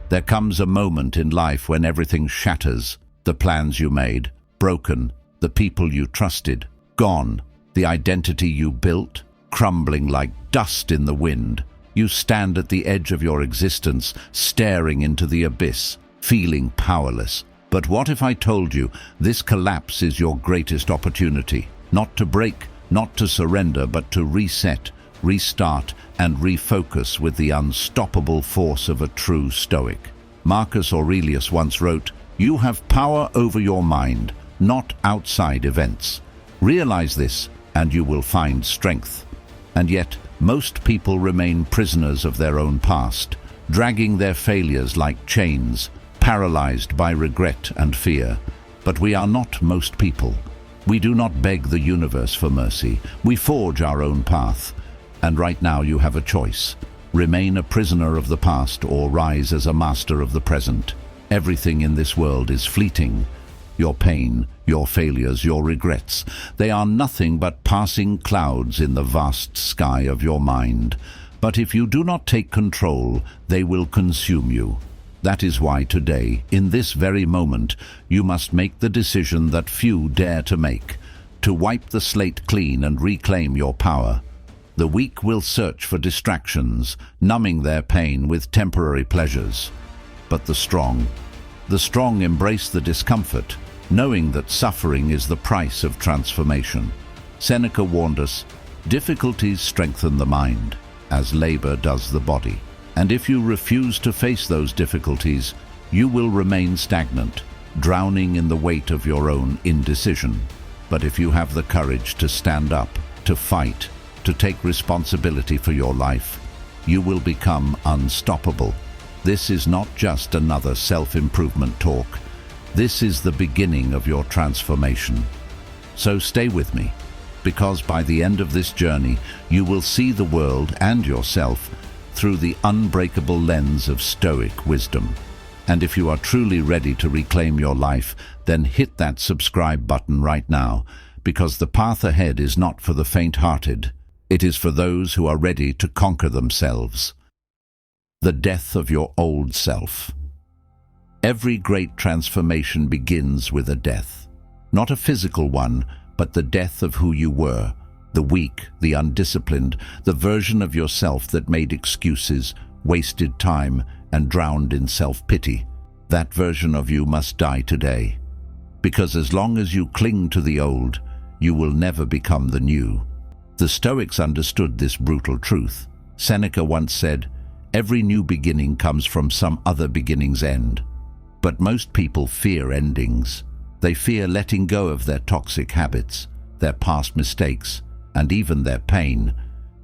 There comes a moment in life when everything shatters. The plans you made, broken. The people you trusted, gone. The identity you built, crumbling like dust in the wind. You stand at the edge of your existence, staring into the abyss, feeling powerless. But what if I told you this collapse is your greatest opportunity? Not to break, not to surrender, but to reset, restart, and refocus with the unstoppable force of a true Stoic. Marcus Aurelius once wrote, "You have power over your mind, not outside events. Realize this, and you will find strength." And yet, most people remain prisoners of their own past, dragging their failures like chains, paralyzed by regret and fear. But we are not most people. We do not beg the universe for mercy. We forge our own path. And right now you have a choice. Remain a prisoner of the past or rise as a master of the present. Everything in this world is fleeting. Your pain, your failures, your regrets, they are nothing but passing clouds in the vast sky of your mind. But if you do not take control, they will consume you. That is why today, in this very moment, you must make the decision that few dare to make, to wipe the slate clean and reclaim your power. The weak will search for distractions, numbing their pain with temporary pleasures. But the strong embrace the discomfort, knowing that suffering is the price of transformation. Seneca warned us, "Difficulties strengthen the mind, as labor does the body." And if you refuse to face those difficulties, you will remain stagnant, drowning in the weight of your own indecision. But if you have the courage to stand up, to fight, to take responsibility for your life, you will become unstoppable. This is not just another self-improvement talk. This is the beginning of your transformation. So stay with me, because by the end of this journey, you will see the world and yourself through the unbreakable lens of Stoic wisdom. And if you are truly ready to reclaim your life, then hit that subscribe button right now, because the path ahead is not for the faint-hearted. It is for those who are ready to conquer themselves. The death of your old self. Every great transformation begins with a death. Not a physical one, but the death of who you were. The weak, the undisciplined, the version of yourself that made excuses, wasted time, and drowned in self-pity. That version of you must die today. Because as long as you cling to the old, you will never become the new. The Stoics understood this brutal truth. Seneca once said, "Every new beginning comes from some other beginning's end." But most people fear endings. They fear letting go of their toxic habits, their past mistakes, and even their pain,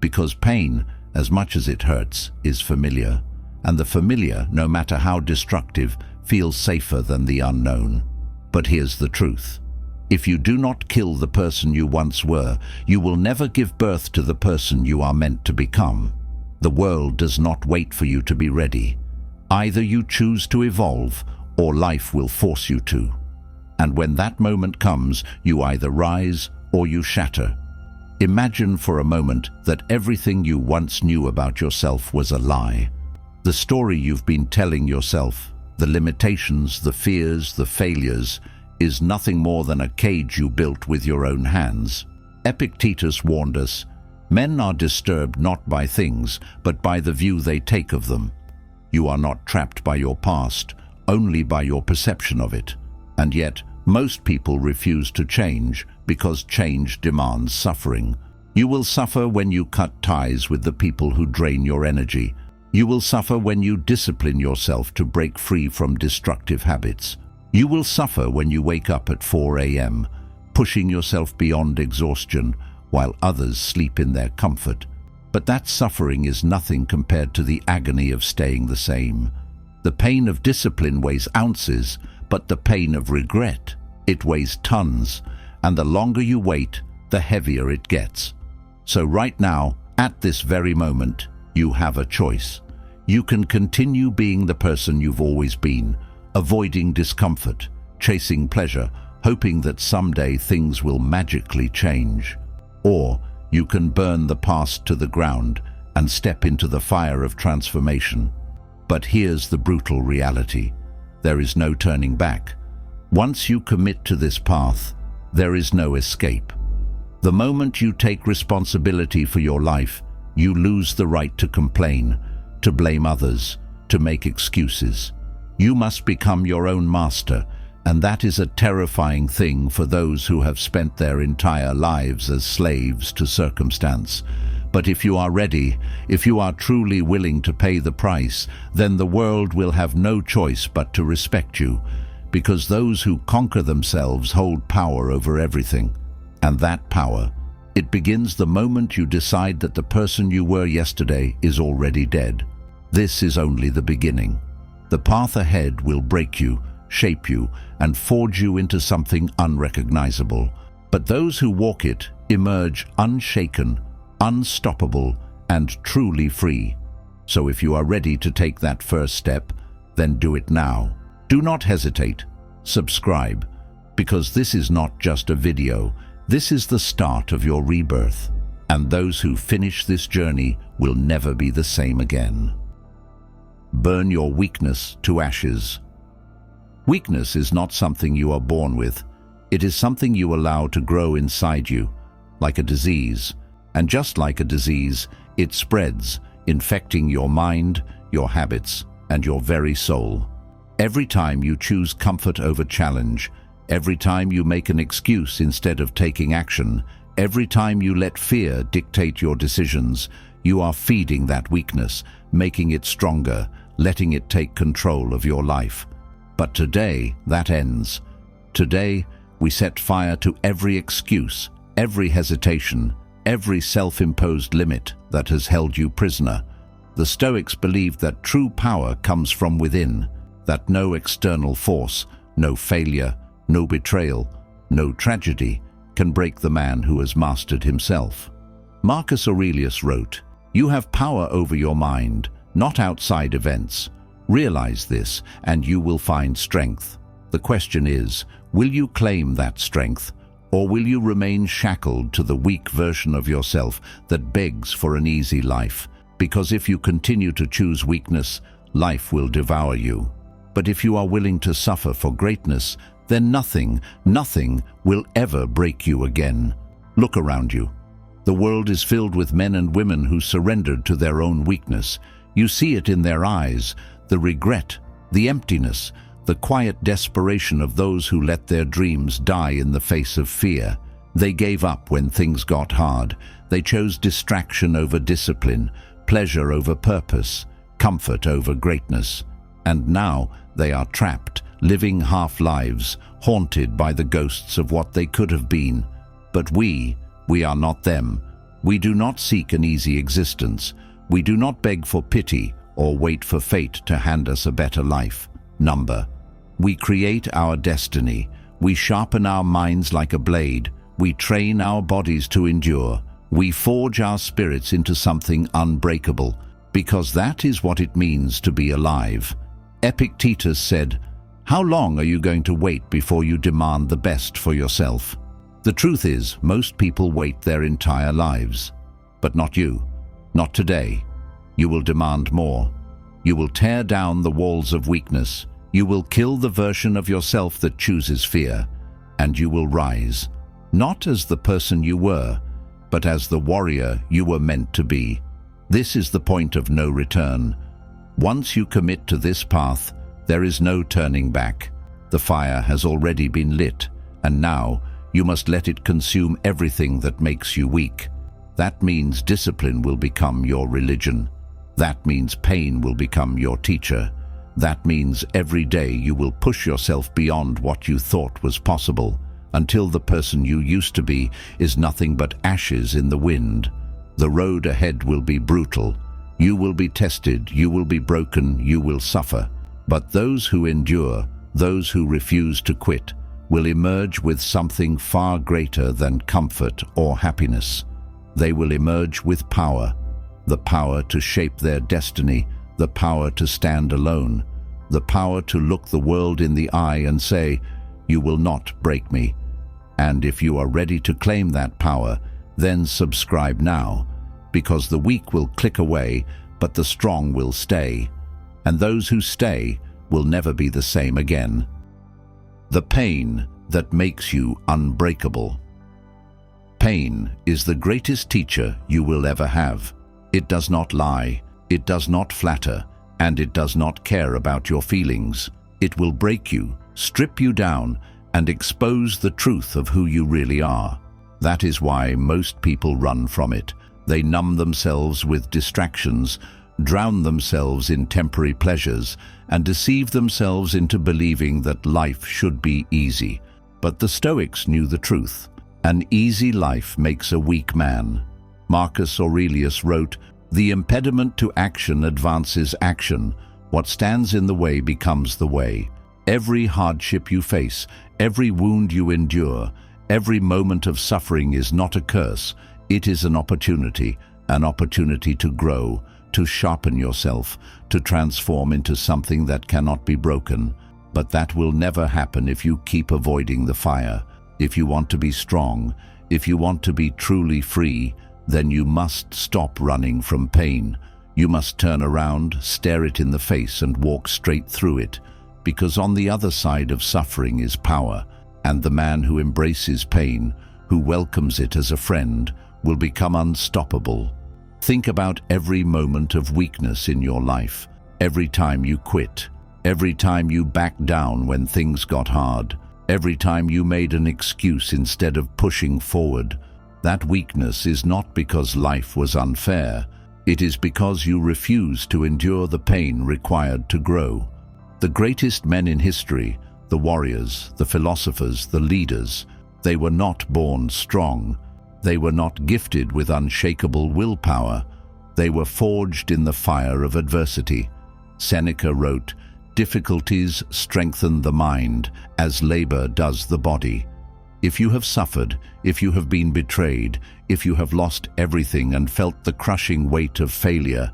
because pain, as much as it hurts, is familiar, and the familiar, no matter how destructive, feels safer than the unknown. But here's the truth. If you do not kill the person you once were, you will never give birth to the person you are meant to become. The world does not wait for you to be ready. Either you choose to evolve, or life will force you to. And when that moment comes, you either rise or you shatter. Imagine for a moment that everything you once knew about yourself was a lie. The story you've been telling yourself, the limitations, the fears, the failures, is nothing more than a cage you built with your own hands. Epictetus warned us, "Men are disturbed not by things, but by the view they take of them." You are not trapped by your past, only by your perception of it. And yet, most people refuse to change because change demands suffering. You will suffer when you cut ties with the people who drain your energy. You will suffer when you discipline yourself to break free from destructive habits. You will suffer when you wake up at 4 a.m., pushing yourself beyond exhaustion while others sleep in their comfort. But that suffering is nothing compared to the agony of staying the same. The pain of discipline weighs ounces, but the pain of regret, it weighs tons, and the longer you wait, the heavier it gets. So right now, at this very moment, you have a choice. You can continue being the person you've always been, avoiding discomfort, chasing pleasure, hoping that someday things will magically change. Or you can burn the past to the ground and step into the fire of transformation. But here's the brutal reality. There is no turning back. Once you commit to this path, there is no escape. The moment you take responsibility for your life, you lose the right to complain, to blame others, to make excuses. You must become your own master, and that is a terrifying thing for those who have spent their entire lives as slaves to circumstance. But if you are ready, if you are truly willing to pay the price, then the world will have no choice but to respect you, because those who conquer themselves hold power over everything. And that power, it begins the moment you decide that the person you were yesterday is already dead. This is only the beginning. The path ahead will break you, shape you, and forge you into something unrecognizable. But those who walk it emerge unshaken, unstoppable, and truly free. So if you are ready to take that first step, then do it now. Do not hesitate. Subscribe, because this is not just a video. This is the start of your rebirth, and those who finish this journey will never be the same again. Burn your weakness to ashes. Weakness is not something you are born with. It is something you allow to grow inside you, like a disease. And just like a disease, it spreads, infecting your mind, your habits, and your very soul. Every time you choose comfort over challenge, every time you make an excuse instead of taking action, every time you let fear dictate your decisions, you are feeding that weakness, making it stronger, letting it take control of your life. But today, that ends. Today, we set fire to every excuse, every hesitation, every self-imposed limit that has held you prisoner. The Stoics believed that true power comes from within, that no external force, no failure, no betrayal, no tragedy can break the man who has mastered himself. Marcus Aurelius wrote, "You have power over your mind, not outside events. Realize this, and you will find strength." The question is, will you claim that strength, or will you remain shackled to the weak version of yourself that begs for an easy life? Because if you continue to choose weakness, life will devour you. But if you are willing to suffer for greatness, then nothing will ever break you again. Look around you. The world is filled with men and women who surrendered to their own weakness. You see it in their eyes, the regret, the emptiness, the quiet desperation of those who let their dreams die in the face of fear. They gave up when things got hard. They chose distraction over discipline, pleasure over purpose, comfort over greatness. And now they are trapped, living half-lives, haunted by the ghosts of what they could have been. But we are not them. We do not seek an easy existence. We do not beg for pity or wait for fate to hand us a better life. We create our destiny. We sharpen our minds like a blade. We train our bodies to endure. We forge our spirits into something unbreakable, because that is what it means to be alive. Epictetus said, "How long are you going to wait before you demand the best for yourself?" The truth is, most people wait their entire lives. But not you. Not today. You will demand more. You will tear down the walls of weakness. You will kill the version of yourself that chooses fear. And you will rise, not as the person you were, but as the warrior you were meant to be. This is the point of no return. Once you commit to this path, there is no turning back. The fire has already been lit, and now you must let it consume everything that makes you weak. That means discipline will become your religion. That means pain will become your teacher. That means every day you will push yourself beyond what you thought was possible, until the person you used to be is nothing but ashes in the wind. The road ahead will be brutal. You will be tested, you will be broken, you will suffer. But those who endure, those who refuse to quit, will emerge with something far greater than comfort or happiness. They will emerge with power, the power to shape their destiny, the power to stand alone, the power to look the world in the eye and say, "You will not break me." And if you are ready to claim that power, then subscribe now, because the weak will click away, but the strong will stay. and those who stay will never be the same again. The pain that makes you unbreakable. Pain is the greatest teacher you will ever have. It does not lie, it does not flatter, and it does not care about your feelings. It will break you, strip you down, and expose the truth of who you really are. That is why most people run from it. They numb themselves with distractions, drown themselves in temporary pleasures, and deceive themselves into believing that life should be easy. But the Stoics knew the truth. An easy life makes a weak man. Marcus Aurelius wrote, "The impediment to action advances action. What stands in the way becomes the way." Every hardship you face, every wound you endure, every moment of suffering is not a curse. It is an opportunity to grow, to sharpen yourself, to transform into something that cannot be broken. But that will never happen if you keep avoiding the fire. If you want to be strong, if you want to be truly free, then you must stop running from pain. You must turn around, stare it in the face, and walk straight through it. Because on the other side of suffering is power, and the man who embraces pain, who welcomes it as a friend, will become unstoppable. Think about every moment of weakness in your life, every time you quit, every time you backed down when things got hard, every time you made an excuse instead of pushing forward. That weakness is not because life was unfair. It is because you refused to endure the pain required to grow. The greatest men in history, the warriors, the philosophers, the leaders, they were not born strong. They were not gifted with unshakable willpower. They were forged in the fire of adversity. Seneca wrote, "Difficulties strengthen the mind, as labor does the body." If you have suffered, if you have been betrayed, if you have lost everything and felt the crushing weight of failure,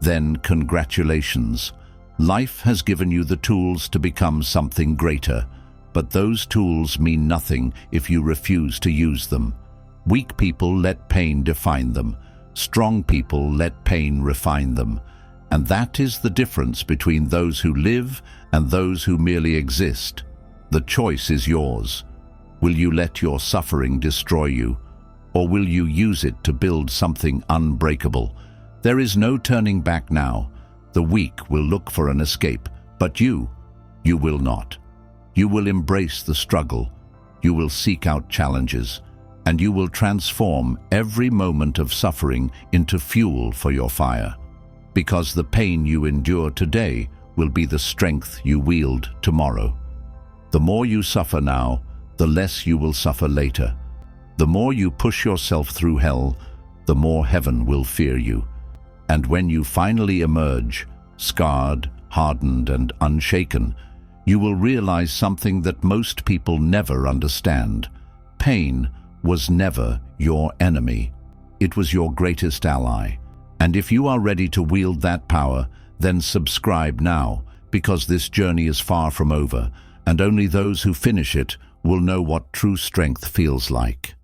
then congratulations. Life has given you the tools to become something greater, but those tools mean nothing if you refuse to use them. Weak people let pain define them. Strong people let pain refine them. And that is the difference between those who live and those who merely exist. The choice is yours. Will you let your suffering destroy you, or will you use it to build something unbreakable? There is no turning back now. The weak will look for an escape, but you will not. You will embrace the struggle. You will seek out challenges, and you will transform every moment of suffering into fuel for your fire. Because the pain you endure today will be the strength you wield tomorrow. The more you suffer now, the less you will suffer later. The more you push yourself through hell, the more heaven will fear you. And when you finally emerge, scarred, hardened, and unshaken, you will realize something that most people never understand. Pain was never your enemy. It was your greatest ally. And if you are ready to wield that power, then subscribe now, because this journey is far from over, and only those who finish it will know what true strength feels like.